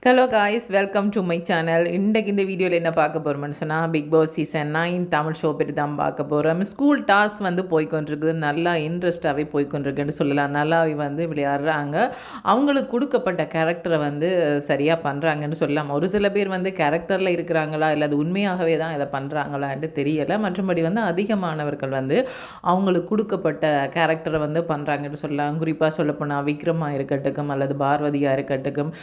Hello guys, welcome to my channel. இன்றைக்கு இந்த வீடியோவில் என்ன பார்க்க போகிறோம்னு சொன்னால், Bigg Boss season 9 Tamil show பற்றி தான் பார்க்க போகிறோம். ஸ்கூல் டாஸ்க் வந்து போய்கொண்டிருக்குது, நல்லா இன்ட்ரெஸ்டாகவே போய்கொண்டிருக்குன்னு சொல்லலாம். நல்லா வந்து விளையாடுறாங்க, அவங்களுக்கு கொடுக்கப்பட்ட கேரக்டரை வந்து சரியாக பண்ணுறாங்கன்னு சொல்லலாம். ஒரு சில பேர் வந்து கேரக்டரில் இருக்கிறாங்களா இல்லை அது உண்மையாகவே தான் இதை பண்ணுறாங்களான்ட்டு தெரியலை. மற்றபடி வந்து அதிகமானவர்கள் வந்து அவங்களுக்கு கொடுக்கப்பட்ட கேரக்டரை வந்து பண்ணுறாங்கன்னு சொல்லலாம். குறிப்பாக சொல்லப்போனால் விக்ரமாக இருக்கட்டும் அல்லது பார்வதியாக இருக்கட்டும்,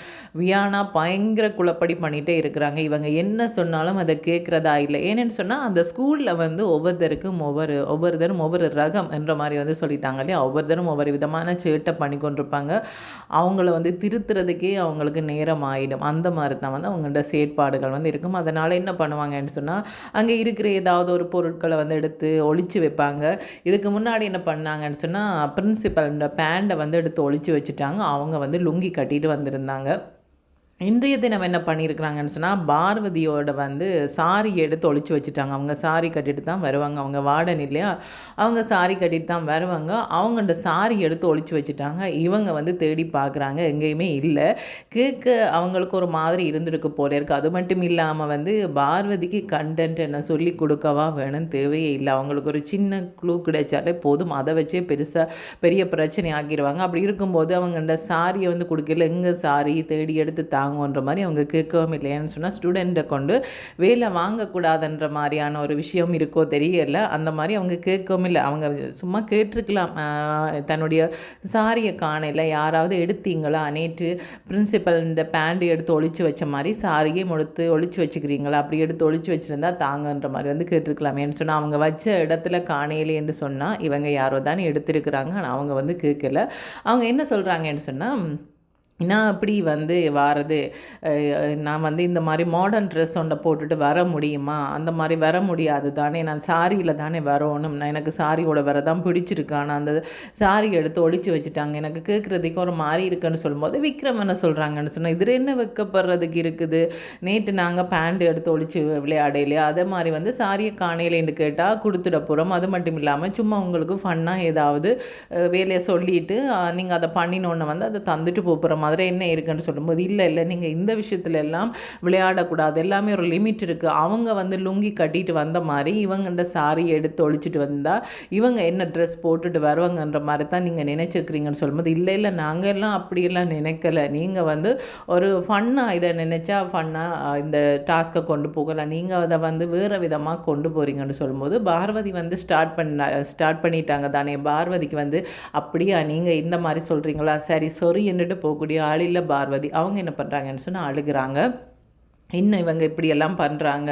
வியானா பயங்கர குழப்படி பண்ணிகிட்டே இருக்கிறாங்க. இவங்க என்ன சொன்னாலும் அதை கேட்குறதா இல்லை. ஏன்னு சொன்னால் அந்த ஸ்கூலில் வந்து ஒவ்வொருத்தருக்கும் ஒவ்வொருத்தரும் ஒவ்வொரு ரகம் என்ற மாதிரி வந்து சொல்லிட்டாங்க இல்லையா. ஒவ்வொருத்தரும் ஒவ்வொரு விதமான சேட்டை பண்ணி கொண்டிருப்பாங்க. அவங்கள வந்து திருத்துறதுக்கே அவங்களுக்கு நேரம் ஆகிடும். அந்த மாதிரி தான் வந்து அவங்களோட செயற்பாடுகள் வந்து இருக்கும். அதனால் என்ன பண்ணுவாங்கன்னு சொன்னால், அங்கே இருக்கிற ஏதாவது ஒரு பொருட்களை வந்து எடுத்து ஒழிச்சு வைப்பாங்க. இதுக்கு முன்னாடி என்ன பண்ணாங்கன்னு சொன்னால், பிரின்சிபல் இந்த பேண்டை வந்து எடுத்து ஒழிச்சு வச்சுட்டாங்க. அவங்க வந்து லுங்கி கட்டிட்டு வந்திருந்தாங்க. இன்றைய தினம் என்ன பண்ணியிருக்கிறாங்கன்னு சொன்னால், பார்வதியோட வந்து சாரி எடுத்து ஒழிச்சு வச்சுட்டாங்க. அவங்க சாரி கட்டிட்டு தான் வருவாங்க. அவங்க வார்டன் இல்லையா, அவங்க சாரி கட்டிட்டு தான் வருவாங்க. அவங்க அந்த சாரி எடுத்து ஒழிச்சு வச்சுட்டாங்க. இவங்க வந்து தேடி பார்க்குறாங்க, எங்கேயுமே இல்லை. கேட்க அவங்களுக்கு ஒரு மாதிரி இருந்துருக்கு போல இருக்குது. அது மட்டும் இல்லாமல் வந்து பார்வதிக்கு கண்டென்ட் என்ன சொல்லி கொடுக்கவா வேணும்னு தேவையே இல்லை. அவங்களுக்கு ஒரு சின்ன க்ளூ கிடைச்சாலே போதும், அதை வச்சே பெரிய பிரச்சனை ஆக்கிடுவாங்க. அப்படி இருக்கும்போது அவங்க அந்த சாரியை வந்து கொடுக்கல, எங்கே சாரி தேடி எடுத்து தாங்கன்ற மாதிரி அவங்க கேட்கவும் இல்லை. ஏன்னு சொன்னால், ஸ்டூடெண்ட்டை கொண்டு வேலை வாங்கக்கூடாதுன்ற மாதிரியான ஒரு விஷயம் இருக்கோ தெரியல. அந்த மாதிரி அவங்க கேட்கவும் இல்லை. அவங்க சும்மா கேட்டிருக்கலாம், தன்னுடைய சாரியை காணையில் யாராவது எடுத்தீங்களா, நேற்று பிரின்சிபல் இந்த பேண்ட் எடுத்து ஒழிச்சு வச்ச மாதிரி சாரியை முடுத்து ஒழிச்சு வச்சுக்கிறீங்களா, அப்படி எடுத்து ஒழிச்சு வச்சுருந்தா தாங்கன்ற மாதிரி வந்து கேட்டிருக்கலாம். ஏன்னு சொன்னால், அவங்க வச்ச இடத்துல காணையிலேன்னு சொன்னால் இவங்க யாரோ தானே எடுத்திருக்கிறாங்க. ஆனால் அவங்க வந்து கேட்கல. அவங்க என்ன சொல்கிறாங்கன்னு சொன்னால், நான் அப்படி வந்து வாரது, நான் வந்து இந்த மாதிரி மாடர்ன் ட்ரெஸ் ஒன்றை போட்டுட்டு வர முடியுமா, அந்த மாதிரி வர முடியாது தானே, நான் சாரியில் தானே வரணும், நான் எனக்கு சாரியோட வர தான் பிடிச்சிருக்கு. ஆனால் அந்த சாரி எடுத்து ஒழிச்சு வச்சுட்டாங்க, எனக்கு கேட்குறதுக்கு ஒரு மாதிரி இருக்குன்னு சொல்லும்போது விக்ரம் என்ன சொல்கிறாங்கன்னு சொன்னால், இதில் என்ன வைக்கப்படுறதுக்கு இருக்குது, நேற்று நாங்கள் பேண்ட் எடுத்து ஒழிச்சு விளையாடையிலையா, அதே மாதிரி வந்து சாரியை காணையிலேன்னு கேட்டால் கொடுத்துட போகிறோம். அது மட்டும் இல்லாமல் சும்மா உங்களுக்கு ஃபன்னாக ஏதாவது வேலையை சொல்லிவிட்டு நீங்கள் அதை பண்ணினோன்னு வந்து அதை தந்துட்டு போகிற மாதிரி என்ன இருக்குன்னு சொல்லும்போது, இல்லை நீங்கள் இந்த விஷயத்துல எல்லாம் விளையாடக்கூடாது, எல்லாமே ஒரு லிமிட் இருக்குது. அவங்க வந்து லுங்கி கட்டிட்டு வந்த மாதிரி இவங்க இந்த சாரி எடுத்து ஒழிச்சிட்டு வந்தால் இவங்க என்ன ட்ரெஸ் போட்டுட்டு வருவாங்கன்ற மாதிரி தான் நீங்கள் நினச்சிருக்கிறீங்கன்னு சொல்லும்போது, இல்லை நாங்கள் எல்லாம் அப்படியெல்லாம் நினைக்கல, நீங்கள் வந்து ஒரு ஃபன்னாக இதை நினச்சா ஃபன்னாக இந்த டாஸ்க்கை கொண்டு போகலாம், நீங்கள் அதை வந்து வேறு விதமாக கொண்டு போகிறீங்கன்னு சொல்லும்போது, பார்வதி வந்து ஸ்டார்ட் பண்ணிட்டாங்க தானே. பார்வதிக்கு வந்து அப்படியா நீங்கள் இந்த மாதிரி சொல்கிறீங்களா, சரி சொறி என்னட்டு போகக்கூடிய ஆள் இல்லை பார்வதி. அவங்க என்ன பண்ணுறாங்கன்னு சொன்னால் அழுகிறாங்க. இன்னும் இவங்க இப்படியெல்லாம் பண்ணுறாங்க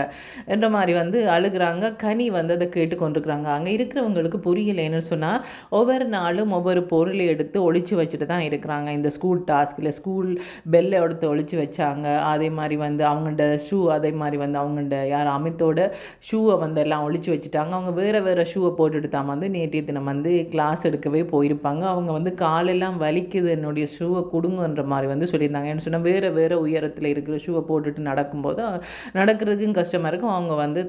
என்ற மாதிரி வந்து அழுகிறாங்க. கனி வந்து அதை கேட்டுக்கொண்டிருக்கிறாங்க. அங்கே இருக்கிறவங்களுக்கு புரியலைன்னு சொன்னால், ஒவ்வொரு நாளும் ஒவ்வொரு பொருளை எடுத்து ஒழிச்சு வச்சுட்டு தான் இருக்கிறாங்க. இந்த ஸ்கூல் டாஸ்கில் ஸ்கூல் பெல்லை எடுத்து ஒழிச்சு வச்சாங்க. அதே மாதிரி வந்து அவங்கள்ட ஷூ, அதே மாதிரி வந்து அவங்கள்ட அமித்தோட ஷூவை வந்து எல்லாம் ஒழிச்சு வச்சுட்டாங்க. அவங்க வேறு ஷூவை போட்டுட்டு தான் வந்து நேற்றைய தினம் வந்து கிளாஸ் எடுக்கவே போயிருப்பாங்க. அவங்க வந்து காலெல்லாம் வலிக்குது, என்னுடைய ஷூவை கொடுங்கன்ற மாதிரி வந்து சொல்லியிருந்தாங்க. என்ன சொன்னால், வேறு உயரத்தில் இருக்கிற ஷூவை போட்டுட்டு நடக்கும்போது நடக்கிறதுக்கும் கஷ்டமாக இருக்கும். அவங்க வந்து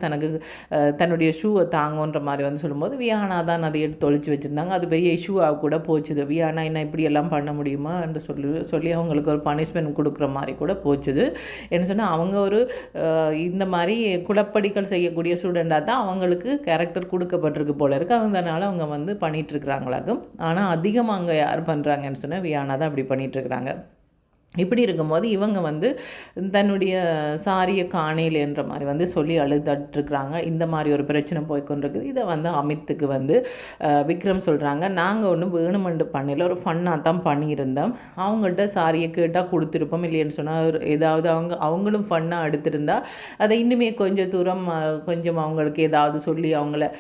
தன்னுடைய ஷூவை தாங்கன்ற மாதிரி வந்து சொல்லும்போது, வியானா தான் அதை எடுத்து ஒழிச்சு வச்சுருந்தாங்க. அது பெரிய இஷ்யூவாக கூட போச்சுது. வியானா என்ன இப்படியெல்லாம் பண்ண முடியுமா என்று சொல்லி அவங்களுக்கு ஒரு பனிஷ்மெண்ட் கொடுக்குற மாதிரி கூட போச்சுது. என்ன சொன்னால், அவங்க ஒரு இந்த மாதிரி குழப்படிகள் செய்யக்கூடிய ஸ்டூடெண்டாக தான் அவங்களுக்கு கேரக்டர் கொடுக்கப்பட்டிருக்கு போல இருக்குது. அதனால அவங்க வந்து பண்ணிகிட்ருக்குறாங்களாக்கும். ஆனால் அதிகமாக அங்கே யார் பண்ணுறாங்கன்னு சொன்னால் வியானா தான் அப்படி பண்ணிகிட்ருக்குறாங்க. இப்படி இருக்கும்போது இவங்க வந்து தன்னுடைய சாரியை காணையில்ன்ற மாதிரி வந்து சொல்லி அழுதுட்டுருக்குறாங்க. இந்த மாதிரி ஒரு பிரச்சனை போய்கொண்டிருக்குது. இதை வந்து அமித்துக்கு வந்து விக்ரம் சொல்கிறாங்க, நாங்கள் ஒன்றும் வேணுமெண்டு பண்ணல, ஒரு ஃபன்னாக தான் பண்ணியிருந்தோம். அவங்கள்ட்ட சாரியை கேட்டால் கொடுத்துருப்போம், இல்லைன்னு சொன்னால் ஏதாவது அவங்களும் ஃபன்னாக எடுத்திருந்தா அதை இன்னுமே கொஞ்சம் தூரம் கொஞ்சம் அவங்களுக்கு ஏதாவது சொல்லி அவங்கள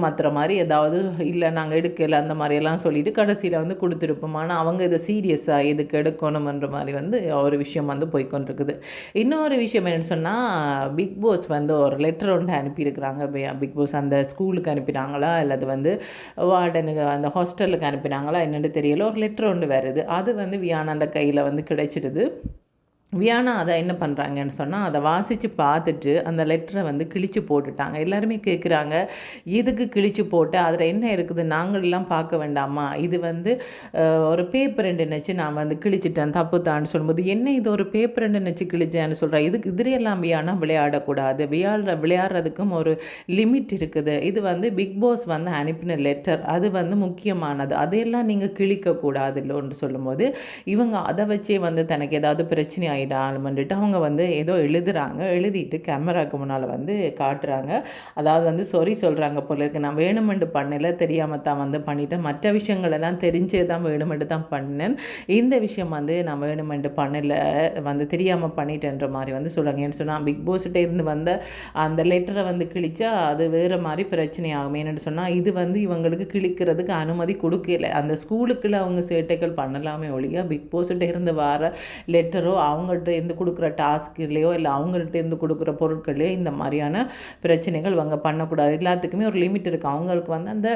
மற்ற மாதிரி ஏதாவது இல்லை நாங்கள் எடுக்கலை அந்த மாதிரியெல்லாம் சொல்லிவிட்டு கடைசியில் வந்து கொடுத்துருப்போம். ஆனால் அவங்க இதை சீரியஸாக இதுக்கு எடுக்கணுமன்ற மாதிரி வந்து ஒரு விஷயம் வந்து போய்கொண்டிருக்குது. இன்னொரு விஷயம் என்னென்னு சொன்னால், பிக் பாஸ் வந்து ஒரு லெட்டர் ஒன்று அனுப்பியிருக்கிறாங்க. பிக் பாஸ் அந்த ஸ்கூலுக்கு அனுப்பினாங்களா அல்லது வந்து வார்டனுக்கு அந்த ஹாஸ்டலுக்கு அனுப்பினாங்களா என்னென்னு தெரியல. ஒரு லெட்டர் ஒன்று வருது. அது வந்து வியானாண்ட கையில் வந்து கிடைச்சிடுது. வியானா அதை என்ன பண்ணுறாங்கன்னு சொன்னால் அதை வாசித்து பார்த்துட்டு அந்த லெட்டரை வந்து கிழிச்சு போட்டுட்டாங்க. எல்லாருமே கேட்குறாங்க, எதுக்கு கிழிச்சு போட்டு அதில் என்ன இருக்குது, நாங்களெல்லாம் பார்க்க வேண்டாமா, இது வந்து ஒரு பேப்பர் ரெண்டு நினச்சி நான் வந்து கிழிச்சிட்டேன் தப்பு தான்னு சொல்லும்போது, என்ன இது ஒரு பேப்பர் ரெண்டு நினச்சி கிழிச்சேன்னு சொல்கிறேன், இதுக்கு இதிலையெல்லாம் வியானா விளையாடக்கூடாது, விளையாடுறதுக்கும் ஒரு லிமிட் இருக்குது, இது வந்து பிக் பாஸ் வந்து அனுப்பின லெட்டர், அது வந்து முக்கியமானது, அதையெல்லாம் நீங்கள் கிழிக்கக்கூடாது இல்லைன்னு சொல்லும்போது, இவங்க அதை வச்சே வந்து தனக்கு ஏதாவது பிரச்சனை ஆகிடாலுமன்ட்டு அவங்க வந்து ஏதோ எழுதுகிறாங்க. எழுதிட்டு கேமராவுக்கு முன்னால் வந்து காட்டுறாங்க. அதாவது வந்து சாரி சொல்கிறாங்க போல இருக்கு, நான் வேணுமென்று பண்ணலை, தெரியாமல் தான் வந்து பண்ணிட்டேன், மற்ற விஷயங்களெல்லாம் தெரிஞ்சே தான் வேணுமென்று தான் பண்ணேன், இந்த விஷயம் வந்து நான் வேணுமென்று பண்ணலை, வந்து தெரியாமல் பண்ணிட்டேன்ற மாதிரி வந்து சொல்கிறாங்க. ஏன்னு சொன்னால் பிக் பாஸ்கிட்ட இருந்து வந்த அந்த லெட்டரை வந்து கிழிச்சா அது வேறு மாதிரி பிரச்சனை ஆகும். ஏன்னு சொன்னால் இது வந்து இவங்களுக்கு கிழிக்கிறதுக்கு அனுமதி கொடுக்கல. அந்த ஸ்கூலுக்குள்ள அவங்க சேட்டைகள் பண்ணலாமே ஒழிய பிக் பாஸ்கிட்ட இருந்து வர லெட்டரோ அவங்கள்ட்ட இருந்து கொடுக்குற டாஸ்க்லேயோ இல்லை அவங்கள்ட்ட இருந்து கொடுக்குற பொருட்களையோ இந்த மாதிரியான பிரச்சனைகள் இவங்க பண்ணக்கூடாது. எல்லாத்துக்குமே ஒரு லிமிட் இருக்குது. அவங்களுக்கு வந்து அந்த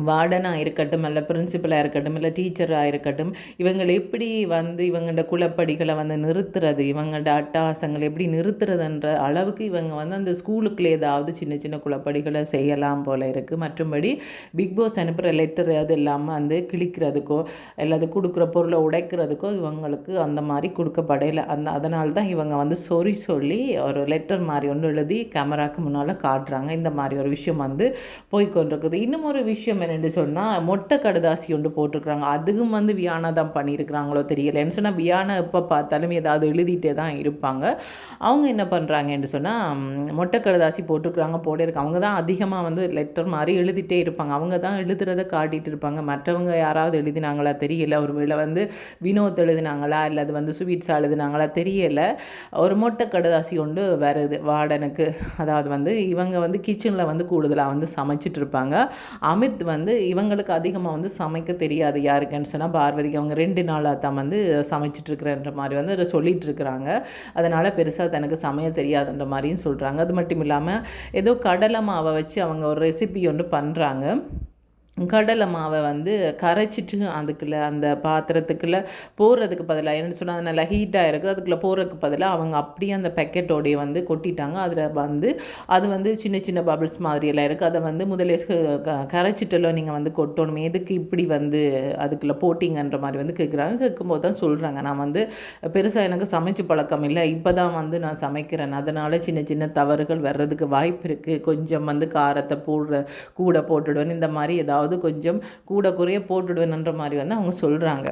வார்டனாக இருக்கட்டும், இல்லை பிரின்சிபலாக இருக்கட்டும், இல்லை டீச்சராக இருக்கட்டும், இவங்களை எப்படி வந்து இவங்களோட குலப்படிகளை வந்து நிறுத்துறது, இவங்களோட அட்டகாசங்களை எப்படி நிறுத்துறதுன்ற அளவுக்கு இவங்க வந்து அந்த ஸ்கூலுக்குள்ளே ஏதாவது சின்ன சின்ன குலப்படிகளை செய்யலாம் போல் இருக்குது. மற்றபடி பிக் பாஸ் அனுப்புகிற லெட்டர் அது இல்லாமல் வந்து கிழிக்கிறதுக்கோ அல்லது கொடுக்குற பொருளை உடைக்கிறதுக்கோ இவங்களுக்கு அந்த மாதிரி கொடுக்கப்படையில. அதனால தான் இவங்க வந்து சொல்லி ஒரு லெட்டர் மாதிரி ஒன்று எழுதி கேமராவுக்கு முன்னால் காட்டுறாங்க. இந்த மாதிரி ஒரு விஷயம் வந்து போய்கொண்டிருக்குது. இன்னும் ஒரு விஷயம் என்னென்னு சொன்னால், மொட்டை கடுதாசி ஒன்று போட்டிருக்கிறாங்க. அதுவும் வந்து வியானா தான் பண்ணியிருக்கிறாங்களோ தெரியல. என்ன சொன்னால் வியானா எப்போ பார்த்தாலும் ஏதாவது எழுதிட்டே தான் இருப்பாங்க. அவங்க என்ன பண்ணுறாங்கன்னு சொன்னால் மொட்டை கடுதாசி போட்டிருக்கிறாங்க, போட்டிருக்காங்க. அவங்க தான் அதிகமாக வந்து லெட்டர் மாதிரி எழுதிட்டே இருப்பாங்க. அவங்க தான் எழுதுறதை காட்டிகிட்டு இருப்பாங்க. மற்றவங்க யாராவது எழுதினாங்களா தெரியல. ஒருவேளை வந்து வினோத் எழுதினாங்களா இல்லை அது வந்து சுவீட்ஸா எழுதினாங்களா தெரியலை. ஒரு மொட்டை கடுதாசி ஒன்று வருது வார்டனுக்கு. அதாவது வந்து இவங்க வந்து கிச்சனில் வந்து கூடுதலாக வந்து சமைச்சிட்டு இருப்பாங்க. அமித் வந்து இவங்களுக்கு அதிகமாக வந்து சமைக்க தெரியாது. யாருக்குன்னு சொன்னால் பார்வதிக்கு. அவங்க 2 நாளாக தான் வந்து சமைச்சிட்ருக்குறன்ற மாதிரி வந்து சொல்லிகிட்டு இருக்கிறாங்க. அதனால் பெருசாக தனக்கு சமைய தெரியாதுன்ற மாதிரியும் சொல்கிறாங்க. அது மட்டும் இல்லாமல் ஏதோ கடலை மாவை வச்சு அவங்க ஒரு ரெசிபி ஒன்று பண்ணுறாங்க. கடலை மாவை வந்து கரைச்சிட்டு அதுக்குள்ளே அந்த பாத்திரத்துக்குள்ளே போடுறதுக்கு பதிலாக என்னென்னு சொன்னால் அது நல்லா ஹீட்டாக இருக்குது, அதுக்குள்ளே போடுறதுக்கு பதிலாக அவங்க அப்படியே அந்த பேக்கெட்டோடைய வந்து கொட்டிட்டாங்க. அதில் வந்து அது வந்து சின்ன சின்ன பபிள்ஸ் மாதிரியெல்லாம் இருக்குது. அதை வந்து முதலே கரைச்சிட்டெல்லாம் நீங்கள் வந்து கொட்டணும், எதுக்கு இப்படி வந்து அதுக்குள்ளே போட்டிங்கன்ற மாதிரி வந்து கேட்குறாங்க. கேட்கும்போது தான் சொல்கிறாங்க, நான் வந்து பெருசாக எனக்கு சமைச்சு பழக்கம் இல்லை, இப்போ தான் வந்து நான் சமைக்கிறேன், அதனால் சின்ன சின்ன தவறுகள் வர்றதுக்கு வாய்ப்பு இருக்குது, கொஞ்சம் வந்து காரத்தை கூட போட்டுடுவேன், இந்த மாதிரி ஏதாவது கொஞ்சம் கூட குறைய போட்டுடுவேன்ற மாதிரி வந்து அவங்க சொல்கிறாங்க.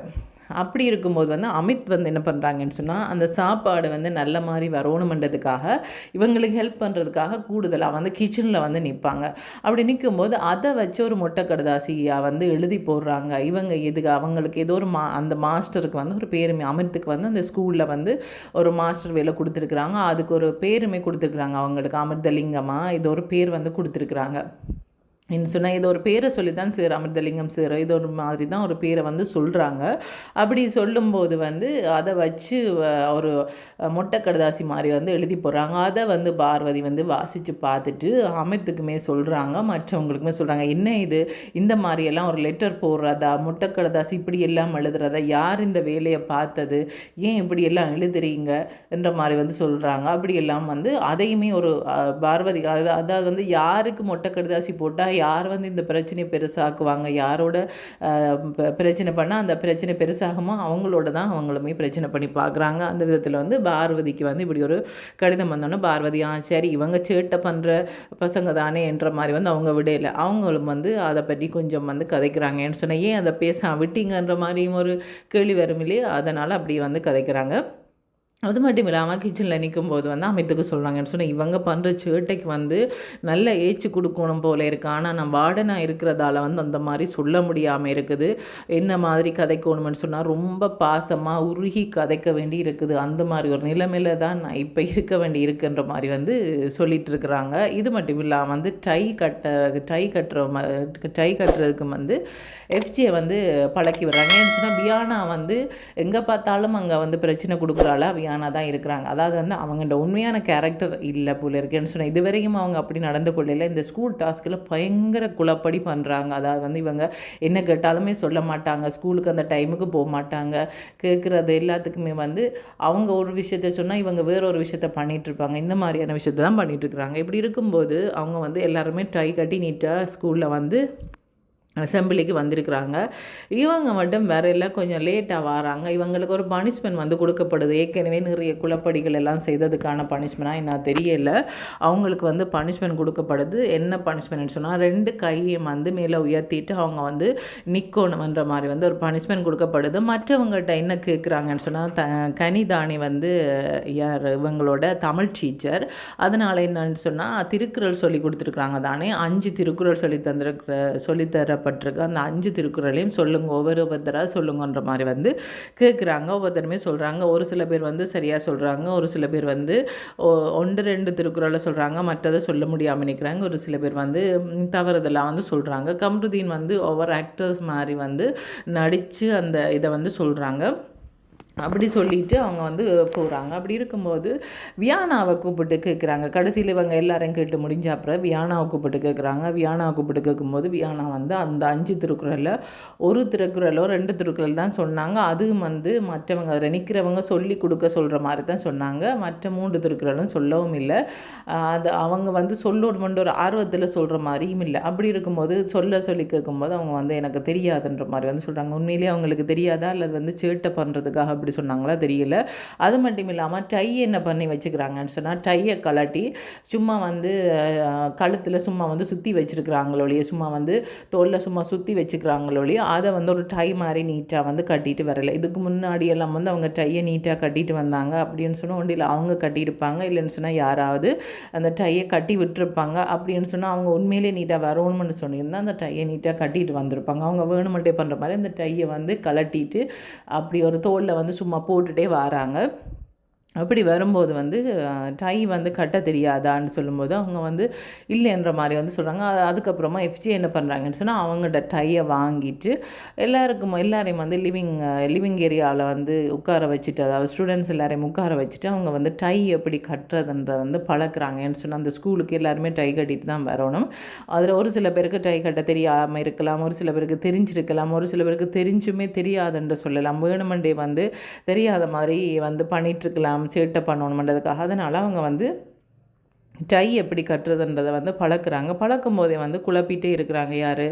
அப்படி இருக்கும்போது வந்து அமித் வந்து என்ன பண்ணுறாங்கன்னு சொன்னால், அந்த சாப்பாடு வந்து நல்ல மாதிரி வரணுமென்றதுக்காக இவங்களுக்கு ஹெல்ப் பண்ணுறதுக்காக கூடுதலாக வந்து கிச்சனில் வந்து நிற்பாங்க. அப்படி நிற்கும்போது அதை வச்சு ஒரு மொட்டை கடுதாசியாக வந்து எழுதி போடுறாங்க. இவங்க எதுக்கு அவங்களுக்கு ஏதோ ஒரு அந்த மாஸ்டருக்கு வந்து ஒரு பேருமே, அமித்துக்கு வந்து அந்த ஸ்கூலில் வந்து ஒரு மாஸ்டர் வேலை கொடுத்துருக்குறாங்க. அதுக்கு ஒரு பேருமே கொடுத்துருக்குறாங்க அவங்களுக்கு, அமிர்தலிங்கமாக இது ஒரு பேர் வந்து கொடுத்துருக்குறாங்க. இன்னும் சொன்னால் இது ஒரு பேரை சொல்லி தான் சார் அமிர்தலிங்கம் சார் இது ஒரு மாதிரி தான் ஒரு பேரை வந்து சொல்கிறாங்க. அப்படி சொல்லும்போது வந்து அதை வச்சு ஒரு மொட்டை கடுதாசி மாதிரி வந்து எழுதி போடுறாங்க. அதை வந்து பார்வதி வந்து வாசித்து பார்த்துட்டு அமிர்துக்குமே சொல்கிறாங்க, மற்றவங்களுக்குமே சொல்கிறாங்க, என்ன இது இந்த மாதிரியெல்லாம் ஒரு லெட்டர் போடுறதா, மொட்டை கடுதாசி இப்படி எல்லாம் எழுதுறதா, யார் இந்த வேலையை பார்த்தது, ஏன் இப்படி எல்லாம் எழுதுறீங்க என்ற மாதிரி வந்து சொல்கிறாங்க. அப்படியெல்லாம் வந்து அதையுமே ஒரு பார்வதி அதாவது வந்து யாருக்கு மொட்டை கடுதாசி போட்டால் யார் வந்து இந்த பிரச்சனையை பெருசாக்குவாங்க, யாரோட பிரச்சனை பண்ணால் அந்த பிரச்சனை பெருசாகுமோ அவங்களோட தான் அவங்களுமே பிரச்சனை பண்ணி பார்க்குறாங்க. அந்த விதத்தில் வந்து பார்வதிக்கு வந்து இப்படி ஒரு கடிதம் வந்தோன்னே பார்வதி சரி இவங்க சேட்டை பண்ணுற பசங்க தானே என்ற மாதிரி வந்து அவங்க விடையில அவங்களும் வந்து அதை பற்றி கொஞ்சம் வந்து கதைக்கிறாங்கன்னு சொன்னால், ஏன் அதை பேச விட்டீங்கன்ற மாதிரியும் ஒரு கேள்வி வரும் இல்லையா, அதனால் அப்படி வந்து கதைக்கிறாங்க. அது மட்டும் இல்லாமல் கிச்சனில் நிற்கும்போது வந்து அமித்துக்கு சொல்கிறாங்கன்னு சொன்னால், இவங்க பண்ணுற சேட்டைக்கு வந்து நல்ல ஏச்சு கொடுக்கணும் போல இருக்குது, ஆனால் நான் வார்டனாக இருக்கிறதால வந்து அந்த மாதிரி சொல்ல முடியாமல் இருக்குது, என்ன மாதிரி கதைக்கணும்னு சொன்னால் ரொம்ப பாசமாக உருகி கதைக்க வேண்டி இருக்குது, அந்த மாதிரி ஒரு நிலைமையில் தான் நான் இப்போ இருக்க வேண்டி இருக்குன்ற மாதிரி வந்து சொல்லிகிட்டு இருக்கிறாங்க. இது மட்டும் இல்லாமல் வந்து டை கட்டுறதுக்கு வந்து எஃப்ஜியை வந்து பழக்கி விடுறாங்க. ஏன்னு சொன்னால் வியானா வந்து எங்கே பார்த்தாலும் அங்கே வந்து பிரச்சனை கொடுக்குறாளா, வியானா தான் இருக்கிறாங்க. அதாவது வந்து அவங்களோட உண்மையான கேரக்டர் இல்லை போல இருக்குன்னு சொன்னேன். இதுவரைக்கும் அவங்க அப்படி நடந்து கொள்ளல. இந்த ஸ்கூல் டாஸ்கில் பயங்கர குழப்படி பண்ணுறாங்க. அதாவது வந்து இவங்க என்ன கேட்டாலுமே சொல்ல மாட்டாங்க, ஸ்கூலுக்கு அந்த டைமுக்கு போக மாட்டாங்க, கேட்குறது எல்லாத்துக்குமே வந்து அவங்க ஒரு விஷயத்த சொன்னால் இவங்க வேற ஒரு விஷயத்த பண்ணிகிட்ருப்பாங்க. இந்த மாதிரியான விஷயத்த தான் பண்ணிகிட்ருக்குறாங்க. இப்படி இருக்கும்போது அவங்க வந்து எல்லாருமே டை கட்டி நீட்டாக ஸ்கூலில் வந்து அசம்பிளிக்கு வந்திருக்கிறாங்க. இவங்க மட்டும் வேற எல்லாம் கொஞ்சம் லேட்டாக வராங்க. இவங்களுக்கு ஒரு பனிஷ்மெண்ட் வந்து கொடுக்கப்படுது. ஏற்கனவே நிறைய குழப்படிகள் எல்லாம் செய்ததுக்கான பனிஷ்மெண்ட்டாக என்ன தெரியல. அவங்களுக்கு வந்து பனிஷ்மெண்ட் கொடுக்கப்படுது. என்ன பனிஷ்மெண்ட்னு சொன்னால் 2 கையை வந்து மேலே உயர்த்திட்டு அவங்க வந்து நிற்கணுமன்ற மாதிரி வந்து ஒரு பனிஷ்மெண்ட் கொடுக்கப்படுது. மற்றவங்கள்ட்ட என்ன கேட்குறாங்கன்னு சொன்னால் கனிதானி வந்து யார் இவங்களோட தமிழ் டீச்சர். அதனால் என்னன்னு சொன்னால் திருக்குறள் சொல்லி கொடுத்துருக்குறாங்க தானே, 5 திருக்குறள் சொல்லித்தர பட்டிருக்கு. அந்த 5 திருக்குறளையும் சொல்லுங்க, ஒவ்வொருத்தராக சொல்லுங்கன்ற மாதிரி வந்து கேட்குறாங்க. ஒவ்வொருத்தருமே சொல்கிறாங்க. ஒரு சில பேர் வந்து சரியாக சொல்கிறாங்க, ஒரு சில பேர் வந்து 1 2 திருக்குறளை சொல்கிறாங்க, மற்றதை சொல்ல முடியாமல் நிற்கிறாங்க. ஒரு சில பேர் வந்து தவறுதெல்லாம் வந்து சொல்கிறாங்க. கம்ருதீன் வந்து ஒவ்வொரு ஆக்டர்ஸ் மாதிரி வந்து நடித்து அந்த இதை வந்து சொல்கிறாங்க. அப்படி சொல்லிவிட்டு அவங்க வந்து போகிறாங்க. அப்படி இருக்கும்போது வியானாவை கூப்பிட்டு கேட்குறாங்க. கடைசியில் இவங்க எல்லாரையும் கேட்டு முடிஞ்ச அப்புறம் வியானாவை கூப்பிட்டு கேட்குறாங்க. வியானாவை கூப்பிட்டு கேட்கும்போது வியானா வந்து அந்த 5 திருக்குறளில் ஒரு திருக்குறளோ 2 திருக்குறள் தான் சொன்னாங்க. அதுவும் வந்து மற்றவங்க அதில் நிற்கிறவங்க சொல்லி கொடுக்க சொல்கிற மாதிரி தான் சொன்னாங்க. மற்ற 3 திருக்குறளும் சொல்லவும் இல்லை. அது அவங்க வந்து சொல்லணுமென்ற ஒரு ஆர்வத்தில் சொல்கிற மாதிரியும் இல்லை. அப்படி இருக்கும்போது சொல்லி கேட்கும்போது அவங்க வந்து எனக்கு தெரியாதுன்ற மாதிரி வந்து சொல்கிறாங்க. உண்மையிலேயே அவங்களுக்கு தெரியாதா அல்லது வந்து சேட்டை பண்ணுறதுக்காக அப்படி சொன்னாங்களா தெரியல. அது மட்டும் இல்லாமல் டை என்ன பண்ணி வச்சுக்கிறாங்கன்னு சொன்னால் டையை கலட்டி சும்மா வந்து கழுத்தில் சும்மா வந்து சுற்றி வச்சுருக்கிறாங்களோலையே, சும்மா வந்து தோலில் சும்மா சுற்றி வச்சுக்கிறாங்களோலையே, அதை வந்து ஒரு டை மாதிரி நீட்டாக வந்து கட்டிட்டு வரலை. இதுக்கு முன்னாடி எல்லாம் வந்து அவங்க டையை நீட்டாக கட்டிட்டு வந்தாங்க. அப்படின்னு சொன்னால் ஒன்றில் அவங்க கட்டியிருப்பாங்க, இல்லைன்னு சொன்னால் யாராவது அந்த டையை கட்டி விட்டுருப்பாங்க. அப்படின்னு சொன்னால் அவங்க உண்மையிலே நீட்டாக வரணும்னு சொன்னியிருந்தால் அந்த டையை நீட்டாக கட்டிட்டு வந்திருப்பாங்க. அவங்க வேணுமெண்டே பண்ணுற மாதிரி அந்த டையை வந்து கலட்டிட்டு அப்படி ஒரு தோலில் வந்து சும்மா போட்டுகிட்டே வராங்க. அப்படி வரும்போது வந்து டை வந்து கட்ட தெரியாதான்னு சொல்லும்போது அவங்க வந்து இல்லைன்ற மாதிரி வந்து சொல்கிறாங்க. அதுக்கப்புறமா எஃப்ஜி என்ன பண்ணுறாங்கன்னு சொன்னால் அவங்கள்ட்ட டையை வாங்கிட்டு எல்லாரையும் வந்து லிவிங் ஏரியாவில் வந்து உட்கார வச்சுட்டு, அதாவது ஸ்டூடெண்ட்ஸ் எல்லாரையும் உட்கார வச்சுட்டு அவங்க வந்து டை எப்படி கட்டுறதுன்ற வந்து பழக்கிறாங்கன்னு சொன்னால் அந்த ஸ்கூலுக்கு எல்லாருமே டை கட்டிட்டு தான் வரணும். அதில் ஒரு சில பேருக்கு டை கட்ட தெரியாமல் இருக்கலாம், ஒரு சில பேருக்கு தெரிஞ்சிருக்கலாம், ஒரு சில பேருக்கு தெரிஞ்சுமே தெரியாதுன்ற சொல்லலாம். வேணுமெண்டே வந்து தெரியாத மாதிரி வந்து பண்ணிகிட்ருக்கலாம், சேட்டை பண்ணணுன்றதுக்காக. அதனால் அவங்க வந்து டை எப்படி கட்டுறதுன்றதை வந்து பழக்கும் போதே வந்து குழப்பிட்டே இருக்கிறாங்க. யார்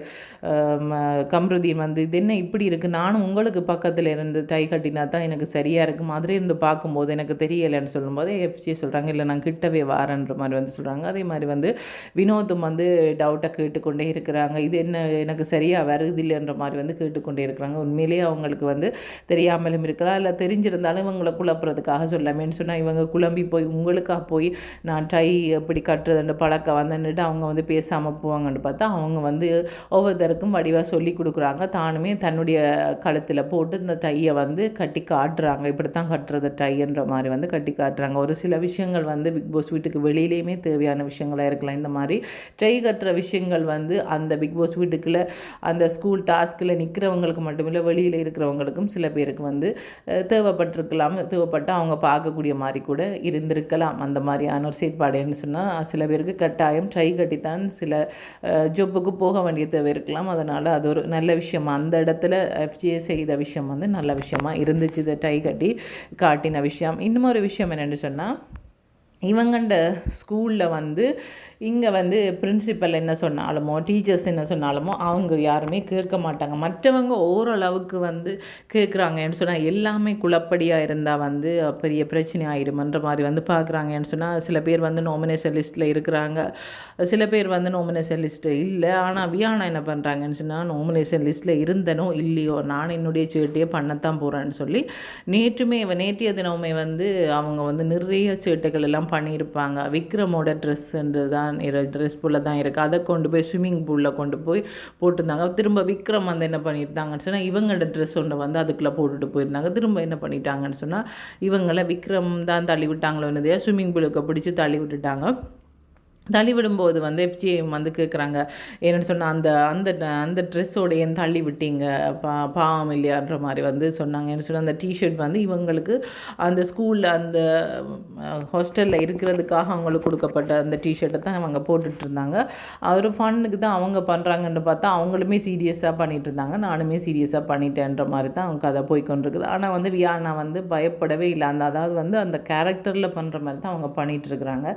கம்ருதீன் வந்து இது என்ன இப்படி இருக்குது, நானும் உங்களுக்கு பக்கத்தில் இருந்து டை கட்டினா தான் எனக்கு சரியாக இருக்கும், மாதிரி இருந்து பார்க்கும்போது எனக்கு தெரியலைன்னு சொல்லும்போது எஃப்ஜி சொல்கிறாங்க இல்லை நான் கிட்டவே வாரன்ற மாதிரி வந்து சொல்கிறாங்க. அதே மாதிரி வந்து வினோத்தும் வந்து டவுட்டை கேட்டுக்கொண்டே இருக்கிறாங்க. இது என்ன எனக்கு சரியாக வருது இல்லைன்ற மாதிரி வந்து கேட்டுக்கொண்டே இருக்கிறாங்க. உண்மையிலேயே அவங்களுக்கு வந்து தெரியாமலும் இருக்கலாம், இல்லை தெரிஞ்சிருந்தாலும் இவங்களை குழப்புறதுக்காக சொல்லாமேன்னு சொன்னால் இவங்க குழம்பி போய் உங்களுக்காக போய் நான் டை எப்படி கட்டுறதுன்ற பழக்கம் வந்துட்டு அவங்க வந்து பேசாமல் போவாங்கன்னு பார்த்தா அவங்க வந்து ஒவ்வொருத்தருக்கும் வடிவாக சொல்லி கொடுக்குறாங்க. தானுமே தன்னுடைய கழுத்தில் போட்டு இந்த டையை வந்து கட்டி காட்டுறாங்க. இப்படி தான் கட்டுறது டைன்ற மாதிரி வந்து கட்டி காட்டுறாங்க. ஒரு சில விஷயங்கள் வந்து பிக் பாஸ் வீட்டுக்கு வெளியிலேயுமே தேவையான விஷயங்களாக இருக்கலாம். இந்த மாதிரி டை கட்டுற விஷயங்கள் வந்து அந்த பிக் பாஸ் வீட்டுக்குள்ளே அந்த ஸ்கூல் டாஸ்கில் நிற்கிறவங்களுக்கு மட்டுமில்லை, வெளியில் இருக்கிறவங்களுக்கும் சில பேருக்கு வந்து தேவைப்பட்டு அவங்க பார்க்கக்கூடிய மாதிரி கூட இருந்திருக்கலாம். அந்த மாதிரியான ஒரு செயற்பாடுன்னு சொன்னால் சில பேருக்கு கட்டாயம் டை கட்டித்தான் சில ஜொப்புக்கு போக வேண்டிய தேவை இருக்கலாம். அதனால் அது ஒரு நல்ல விஷயமா அந்த இடத்துல எஃப்ஜிஏ செய்த விஷயம் வந்து நல்ல விஷயமா இருந்துச்சு. இதை டை கட்டி காட்டின விஷயம். இன்னொரு விஷயம் என்னென்னு சொன்னால் இவங்கண்ட ஸ்கூலில் வந்து இங்கே வந்து பிரின்சிபல் என்ன சொன்னாலுமோ டீச்சர்ஸ் என்ன சொன்னாலுமோ அவங்க யாருமே கேட்க மாட்டாங்க. மற்றவங்க ஓரளவுக்கு வந்து கேட்குறாங்கன்னு சொன்னால் எல்லாமே குழப்படியாக இருந்தால் வந்து பெரிய பிரச்சனை ஆகிடுமன்ற மாதிரி வந்து பார்க்குறாங்கன்னு சொன்னால் சில பேர் வந்து நாமினேஷன் லிஸ்ட்டில் இருக்கிறாங்க, சில பேர் வந்து நாமினேஷன் லிஸ்ட்டு இல்லை. ஆனால் வியானா என்ன பண்ணுறாங்கன்னு சொன்னால் நாமினேஷன் லிஸ்ட்டில் இருந்தனோ இல்லையோ நான் என்னுடைய சேட்டையே பண்ணத்தான் போகிறேன்னு சொல்லி நேற்றைய தினமுமே வந்து அவங்க வந்து நிறைய சேட்டைகள் எல்லாம் பண்ணியிருப்பாங்க. விக்ரமோட ட்ரெஸ்ஸுன்றது தான் ட்ரெஸ் பூலில் தான் இருக்குது, அதை கொண்டு போய் ஸ்விம்மிங் பூலில் கொண்டு போய் போட்டிருந்தாங்க. திரும்ப விக்ரம் வந்து என்ன பண்ணியிருந்தாங்கன்னு சொன்னால் இவங்களோட ட்ரெஸ் ஒன்று வந்து அதுக்குள்ளே போட்டுட்டு போயிருந்தாங்க. திரும்ப என்ன பண்ணிட்டாங்கன்னு சொன்னால் இவங்களை விக்ரம் தான் தள்ளி விட்டாங்களோ என்னதையா ஸ்விம்மிங் பூலுக்கு பிடிச்சி தள்ளி விட்டுட்டாங்க. தள்ளி விடும்போது வந்து எஃப்ஜிஎம் வந்து கேட்குறாங்க, என்னென்னு சொன்னால் அந்த அந்த அந்த ட்ரெஸ்ஸோட ஏன் தள்ளி விட்டீங்க, பாவம் இல்லையான்ற மாதிரி வந்து சொன்னாங்க. என்ன சொன்னால் அந்த டிஷர்ட் வந்து இவங்களுக்கு அந்த ஸ்கூலில் அந்த ஹாஸ்டலில் இருக்கிறதுக்காக அவங்களுக்கு கொடுக்கப்பட்ட அந்த டிஷர்ட்டை தான் அவங்க போட்டுட்ருந்தாங்க. ஒரு ஃபன்னுக்கு தான் அவங்க பண்ணுறாங்கன்னு பார்த்தா அவங்களுமே சீரியஸாக பண்ணிகிட்டு இருந்தாங்க. நானுமே சீரியஸாக பண்ணிட்டேன்ற மாதிரி தான் அவங்க கதை போய்கொண்டிருக்குது. ஆனால் வந்து வியானா வந்து பயப்படவே இல்லை. அதாவது வந்து அந்த கேரக்டரில் பண்ணுற மாதிரி தான் அவங்க பண்ணிகிட்ருக்குறாங்க.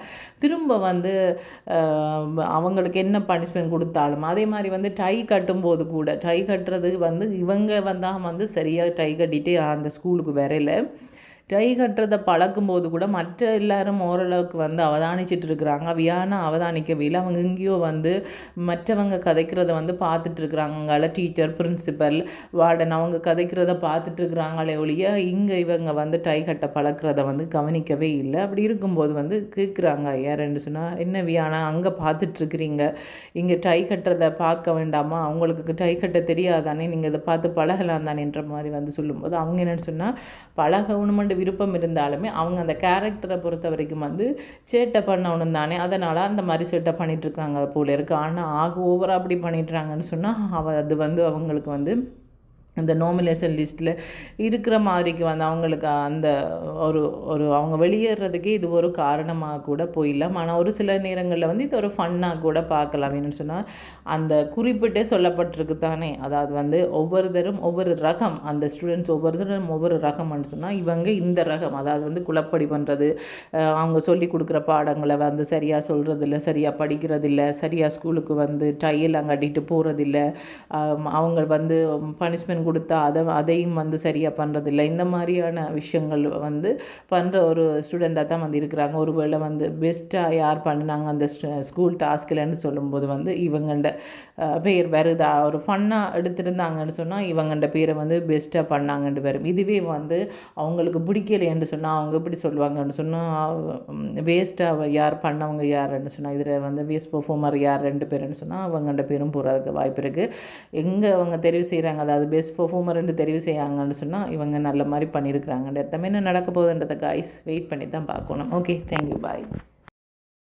திரும்ப வந்து அவங்களுக்கு என்ன பனிஷ்மெண்ட் கொடுத்தாலும் அதே மாதிரி வந்து டை கட்டும்போது கூட டை கட்டுறதுக்கு வந்து இவங்க வந்தால் வந்து சரியாக டை கட்டிட்டு அந்த ஸ்கூலுக்கு வரையில டை கட்டுறதை பழக்கும்போது கூட மற்ற எல்லாரும் ஓரளவுக்கு வந்து அவதானிச்சிட்டு இருக்கிறாங்க. வியானா அவதானிக்கவே இல்லை. அவங்க எங்கேயோ வந்து மற்றவங்க கதைக்கிறத வந்து பார்த்துட்ருக்குறாங்க. அங்கால டீச்சர், பிரின்சிபல், வார்டன் அவங்க கதைக்கிறத பார்த்துட்ருக்குறாங்களே ஒழிய இங்கே இவங்க வந்து டை கட்ட பழக்கிறத வந்து கவனிக்கவே இல்லை. அப்படி இருக்கும்போது வந்து கேட்குறாங்க, யாருன்னு சொன்னால், என்ன வியானா அங்கே பார்த்துட்ருக்குறீங்க, இங்கே டை கட்டுறதை பார்க்க வேண்டாமா, அவங்களுக்கு டை கட்ட தெரியாதானே, நீங்கள் இதை பார்த்து பழகலாம் தானேன்ற மாதிரி வந்து சொல்லும்போது அவங்க என்னென்னு சொன்னால், பழகணுமெண்டு விருப்பம் இருந்தாலுமே அவங்க அந்த கேரக்டரை பொறுத்த வரைக்கும் வந்து சேட்டை பண்ணணும் தானே, அதனால் அந்த மாதிரி சேட்டை பண்ணிகிட்ருக்காங்க போல இருக்குது. ஆனால் ஓவராக அப்படி பண்ணிட்டுறாங்கன்னு சொன்னால் அது வந்து அவங்களுக்கு வந்து அந்த நாமினேஷன் லிஸ்ட்டில் இருக்கிற மாதிரிக்கு வந்து அவங்களுக்கு அந்த ஒரு ஒரு அவங்க வெளியேறதுக்கே இது ஒரு காரணமாக கூட போயிடலாம். ஆனால் ஒரு சில நேரங்களில் வந்து இது ஒரு ஃபன்னாக கூட பார்க்கலாம். என்னென்னு சொன்னால் அந்த குறிப்பிட்டே சொல்லப்பட்டிருக்கு தானே, அதாவது வந்து ஒவ்வொருத்தரும் ஒவ்வொரு ரகம், அந்த ஸ்டூடெண்ட்ஸ் ஒவ்வொருத்தரும் ஒவ்வொரு ரகம்னு சொன்னால் இவங்க இந்த ரகம், அதாவது வந்து குழப்படி பண்ணுறது, அவங்க சொல்லி கொடுக்குற பாடங்களை வந்து சரியாக சொல்கிறதில்ல, சரியாக படிக்கிறதில்ல, சரியாக ஸ்கூலுக்கு வந்து டையெல்லாம் கட்டிட்டு போகிறதில்ல, அவங்க வந்து பனிஷ்மெண்ட் கொடுத்தா அதையும் வந்து சரியாக பண்ணுறதில்லை. இந்த மாதிரியான விஷயங்கள் வந்து பண்ணுற ஒரு ஸ்டூடெண்ட்டாக தான் வந்து இருக்கிறாங்க. ஒருவேளை வந்து பெஸ்ட்டாக யார் பண்ணினாங்க அந்த ஸ்கூல் டாஸ்கில்னு சொல்லும்போது வந்து இவங்கள்ட பேர் வருதா, ஒரு ஃபன்னாக எடுத்துருந்தாங்கன்னு சொன்னால் இவங்கள்ட பேரை வந்து பெஸ்ட்டாக பண்ணாங்கன்ட்டு வரும். இதுவே வந்து அவங்களுக்கு பிடிக்கலைன்னு சொன்னால் அவங்க எப்படி சொல்லுவாங்கன்னு சொன்னால், வேஸ்ட்டாக யார் பண்ணவங்க யாருன்னு சொன்னால், இதில் வந்து வேஸ்ட் பர்ஃபார்மர் யார் 2 பேருன்னு சொன்னால் அவங்கள்ட பேரும் போகிறதுக்கு வாய்ப்பு இருக்குது. எங்கே அவங்க தெரிவு செய்கிறாங்க, அதாவது பெஸ்ட் பர்ஃபார்மர்னு தெரிவு செய்யாங்கன்னு சொன்னால் இவங்க நல்ல மாதிரி பண்ணியிருக்கிறாங்கன்ற அர்த்தம். என்ன நடக்க போகுதுன்றதை காய்ஸ் வெயிட் பண்ணி தான் பார்க்கணும். ஓகே, தேங்க்யூ, பாய்.